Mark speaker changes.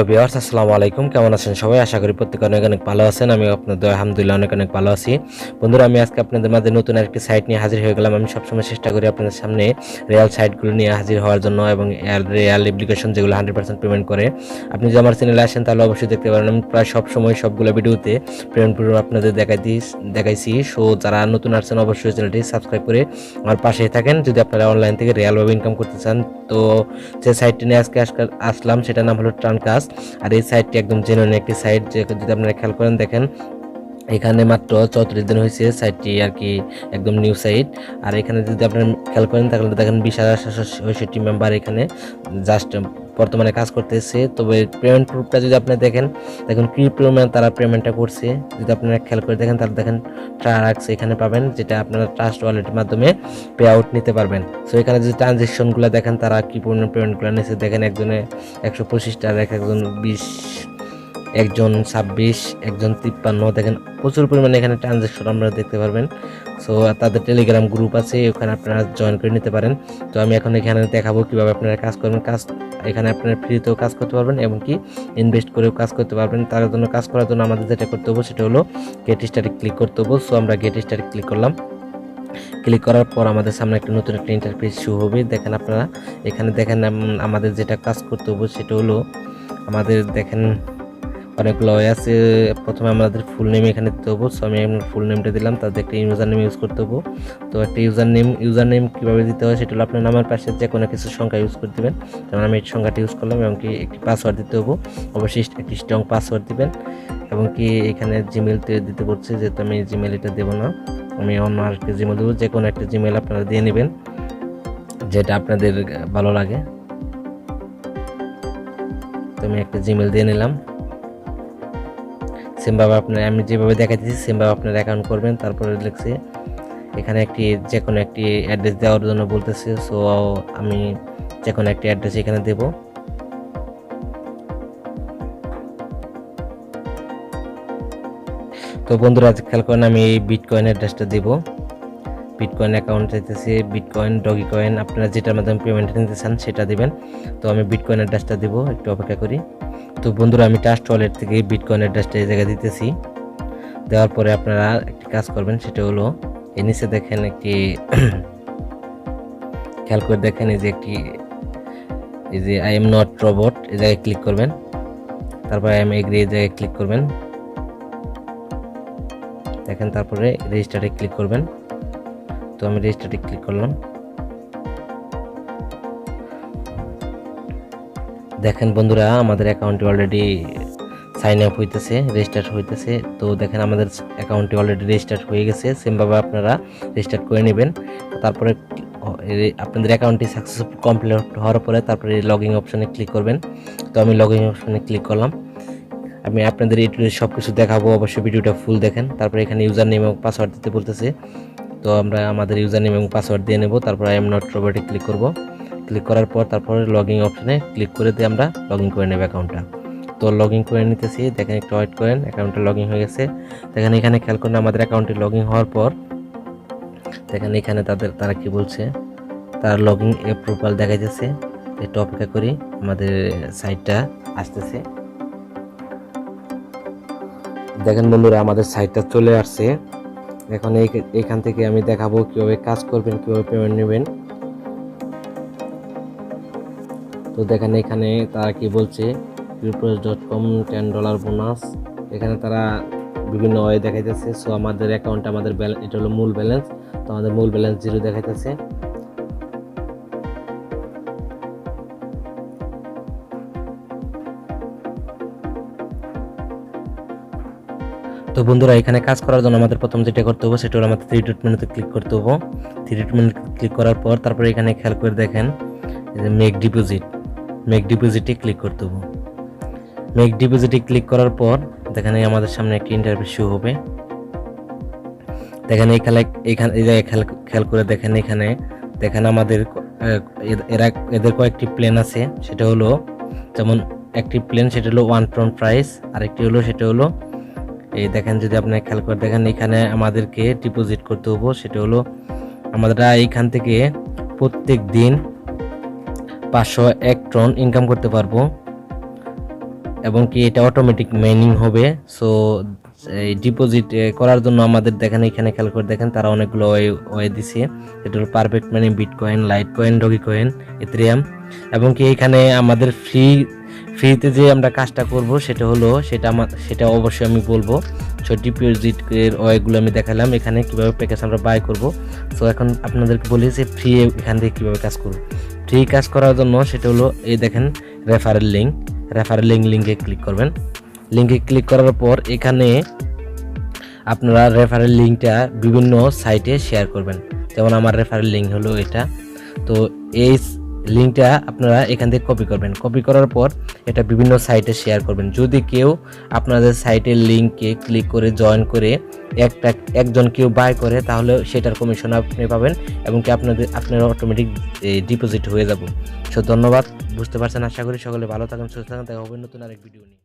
Speaker 1: Viewers আসসালামু আলাইকুম, কেমন আছেন সবাই? আশা করি প্রত্যেকে অনেক অনেক ভালো আছেন। আমি আপনাদের আলহামদুলিল্লাহ অনেক অনেক ভালো আছি। বন্ধুরা, আমি আজকে আপনাদের মাঝে নতুন আরেকটি সাইট নিয়ে হাজির হয়ে গেলাম। আমি সবসময় চেষ্টা করি আপনাদের সামনে রিয়েল সাইটগুলো নিয়ে হাজির হওয়ার জন্য এবং রিয়েল অ্যাপ্লিকেশন যেগুলো 100% পেমেন্ট করে। আপনি যদি আমার চ্যানেলে আসেন তাহলে অবশ্যই দেখতে পারেন আমি প্রায় সবসময় সবগুলো ভিডিওতে পেমেন্ট প্রুফ আপনাদের দেখাইছি। সো যারা নতুন আসছেন অবশ্যই চ্যানেলটি সাবস্ক্রাইব করে আমার পাশেই থাকেন যদি আপনারা অনলাইন থেকে রিয়েলভাবে ইনকাম করতে চান। তো যে সাইটটি নিয়ে আজকে আসলাম সেটার নাম হলো ট্রানকাস। আর এই সাইটটি একদম জেনুইন একটি সাইট, যে যদি আপনারা খেয়াল করেন দেখেন এখানে মাত্র 34 দিন হয়েছে সাইটটি আর কি, একদম নিউ সাইট। আর এখানে যদি আপনারা খেয়াল করেন তাহলে দেখেন 20,766 মেম্বার এখানে জাস্ট বর্তমানে কাজ করতেছে। তবে পেমেন্ট প্রুফটা যদি আপনি দেখেন কি পরিমাণ তারা পেমেন্টটা করছে, যদি আপনারা খেয়াল করে দেখেন তাহলে দেখেন ট্রাক্স এখানে পাবেন, যেটা আপনারা ট্রাস্ট ওয়ালেটের মাধ্যমে পে আউট নিতে পারবেন। সো এখানে যদি ট্রানজেকশনগুলো দেখেন তারা কি পরিমাণ পেমেন্টগুলো নিয়েছে দেখেন, একজনে 125 টাকা, একজন 20, একজন 26, একজন 53, দেখেন প্রচুর পরিমাণে এখানে ট্রানজ্যাকশন আপনারা দেখতে পারবেন। সো তাদের টেলিগ্রাম গ্রুপ আছে, ওখানে আপনারা জয়েন করে নিতে পারেন। তো আমি এখন এখানে দেখাবো কিভাবে আপনারা কাজ করবেন। এখানে আপনারা ফ্রিতেও কাজ করতে পারবেন এবং কি ইনভেস্ট করেও কাজ করতে পারবেন। তার জন্য কাজ করার জন্য আমাদের যেটা করতে হবে সেটা হলো গেট স্টার্টে ক্লিক করতে হবে। সো আমরা গেট স্টার্টে ক্লিক করলাম। ক্লিক করার পর আমাদের সামনে নতুন একটা ইন্টারফেস শো হবে। দেখেন আপনারা এখানে দেখেন আমাদের যেটা কাজ করতে হবে সেটা হলো আমাদের দেখেন অনেকগুলো ওয়ে আছে। প্রথমে আমাদের ফুল নেম এখানে দিতে হবে। সো আমি ফুল নেমটা দিলাম, তাদের একটা ইউজার নেম ইউজ করতে হবে। তো একটা ইউজার নেম কীভাবে দিতে হয় সেটা হলো আপনার নামের পাশে যে কোনো কিছু সংখ্যা ইউজ করে দেবেন। যেমন আমি এই সংখ্যাটা ইউজ করলাম এবং কি একটি পাসওয়ার্ড দিতে হবে, অবশ্যই একটি স্ট্রং পাসওয়ার্ড দিবেন। এবং কি এখানে জিমেলটা দিতে বলছে, যেহেতু আমি জিমেল এটা দেবো না, আমি অন্য আরেকটি জিমেল দেবো। যে কোনো একটা জিমেল আপনারা দিয়ে নেবেন যেটা আপনাদের ভালো লাগে। তো আমি একটা জিমেল দিয়ে নিলাম। সেমভাবে আমি যেভাবে দেখাচ্ছি সেমভাবে আপনার অ্যাকাউন্ট করবেন। তারপরে লিখছি এখানে যে কোনো একটি অ্যাড্রেস দেওয়ার জন্য বলতেছে। সো আমি যে কোনো একটি অ্যাড্রেস এখানে দেব। তো বন্ধুরা খেয়াল করেন আমি এই বিটকয়েন অ্যাড্রেসটা দেব। বিটকয়েন অ্যাকাউন্ট চাইতেছে, বিটকয়েন, ডগি কয়েন, আপনারা যেটার মাধ্যমে পেমেন্ট নিতে চান সেটা দিবেন। তো আমি বিটকয়েন অ্যাড্রেসটা দেবো, একটু অপেক্ষা করি। তো বন্ধুরা আমি ট্রাস্ট ওয়ালেট থেকে বিটকয়েন অ্যাড্রেসটা এই জায়গায় দিতেছি। দেওয়ার পরে আপনারা একটি কাজ করবেন, সেটা হলো এই নিচে দেখেন একটি খেয়াল করে দেখেন এই যে আই এম নট রোবট এই জায়গায় ক্লিক করবেন। তারপরে আই এম এগ্রি এই জায়গায় ক্লিক করবেন। দেখেন তারপরে রেজিস্টারে ক্লিক করবেন। তো আমি রেজিস্টারে ক্লিক করলাম। দেখেন বন্ধুরা আমাদের অ্যাকাউন্টে অলরেডি সাইন আপ হইতেছে, রেজিস্টার হইতেছে। তো দেখেন আমাদের অ্যাকাউন্টে অলরেডি রেজিস্টার হয়ে গেছে। সেমভাবে আপনারা রেজিস্টার করে নেবেন। তারপরে আপনাদের অ্যাকাউন্টটি সাকসেসফুল কমপ্লিট হওয়ার পরে তারপরে লগইন অপশনে ক্লিক করবেন। তো আমি লগইন অপশনে ক্লিক করলাম। আমি আপনাদের এই সব কিছু দেখাবো, অবশ্যই ভিডিওটা ফুল দেখেন। তারপরে এখানে ইউজার নেম এবং পাসওয়ার্ড দিতে বলতেছে। তো আমরা আমাদের ইউজার নেম এবং পাসওয়ার্ড দিয়ে নেব। তারপর আই এম নট রোবটে ক্লিক করব। ক্লিক করার পর তারপরে লগইন অপশনে ক্লিক করে দিয়ে আমরা লগইন করে নেব অ্যাকাউন্টটা। তো লগইন করে নিতেছি, দেখেন একটু ওয়েট করেন, অ্যাকাউন্টটা লগইন হয়ে গেছে। দেখেন এখানে খেয়াল করেন আমাদের অ্যাকাউন্টে লগইন হওয়ার পর দেখেন এখানে তারা কি বলছে, তার লগইন প্রোফাইল দেখাইতেছে। একটু অপেক্ষা করি, আমাদের সাইটটা আসতেছে। দেখেন বন্ধুরা আমাদের সাইটটা চলে আসছে। এখন এখান থেকে আমি দেখাবো কিভাবে কাজ করবেন, কিভাবে পেমেন্ট নেবেন। তো দেখেন এখানে তারা কি বলছে, cryptos.com $10 বোনাস। এখানে তারা বিভিন্ন ওয়ে দেখাইতেছে। সো আমাদের অ্যাকাউন্টে আমাদের এটা হলো মূল ব্যালেন্স। তো আমাদের মূল ব্যালেন্স 0 দেখাইতেছে। তো বন্ধুরা এখানে কাজ করার জন্য আমাদের প্রথম যেটা করতে হবে সেটা হলো আমাদের 3 ডট মেনুতে ক্লিক করতে হবে। 3 ডট মেনুতে ক্লিক করার পর তারপরে এখানে খেয়াল করে দেখেন মেক ডিপোজিটে ক্লিক করতে হবে। মেক ডিপোজিটে ক্লিক করার পর দেখেন আমাদের সামনে একটি ইন্টারফেস শো হবে। দেখেন এই জায়গায় খেয়াল করে দেখেন এখানে দেখেন আমাদের এদের কয়েকটি প্ল্যান আছে। সেটা হলো যেমন একটি প্ল্যান সেটা হলো 1 পাউন্ড প্রাইস, আরেকটি হলো সেটা হলো এই দেখেন যদি আপনি খেয়াল করে দেখেন এখানে আমাদেরকে ডিপোজিট করতে হবে। সেটা হলো আমরা এইখান থেকে প্রত্যেক দিন 501 টন ইনকাম করতে পারবো। এবং কি এটা অটোমেটিক মাইনিং হবে। সো এই ডিপোজিট করার জন্য আমাদের দেখেন এখানে খেয়াল করে দেখেন তারা অনেকগুলো ওয়ে দিছে। এটা হলো Perfect Money, bitcoin, Litecoin, Dogecoin, Ethereum. এবং কি এখানে আমাদের ফ্রিতে যে আমরা কাজটা করব সেটা অবশ্যই আমি বলবো। সো ডিপোজিটের ওয়েগুলো আমি দেখালাম, এখানে কিভাবে প্যাকেজ আমরা বাই করব। সো এখন আপনাদেরকে বলি যে ফ্রি এখান থেকে কীভাবে কাজ করব। ফ্রি কাজ করার জন্য সেটা হলো এই দেখেন রেফারেল লিঙ্কে ক্লিক করবেন। লিঙ্কে ক্লিক করার পর এখানে আপনারা রেফারেল লিঙ্কটা বিভিন্ন সাইটে শেয়ার করবেন। যেমন আমার রেফারেল লিঙ্ক হলো এটা। তো এই লিঙ্কটা আপনারা এখান থেকে কপি করবেন। কপি করার পর এটা বিভিন্ন সাইটে শেয়ার করবেন। যদি কেউ আপনাদের সাইটের লিঙ্কে ক্লিক করে জয়েন করে একজন কেউ বাই করে, তাহলে সেটার কমিশন আপনি পাবেন এবং কি আপনার অটোমেটিক ডিপোজিট হয়ে যাবে। সো ধন্যবাদ, বুঝতে পারছেন আশা করি। সকলে ভালো থাকেন, সুস্থ থাকেন। দেখা হবে নতুন আরেক ভিডিও নিয়ে।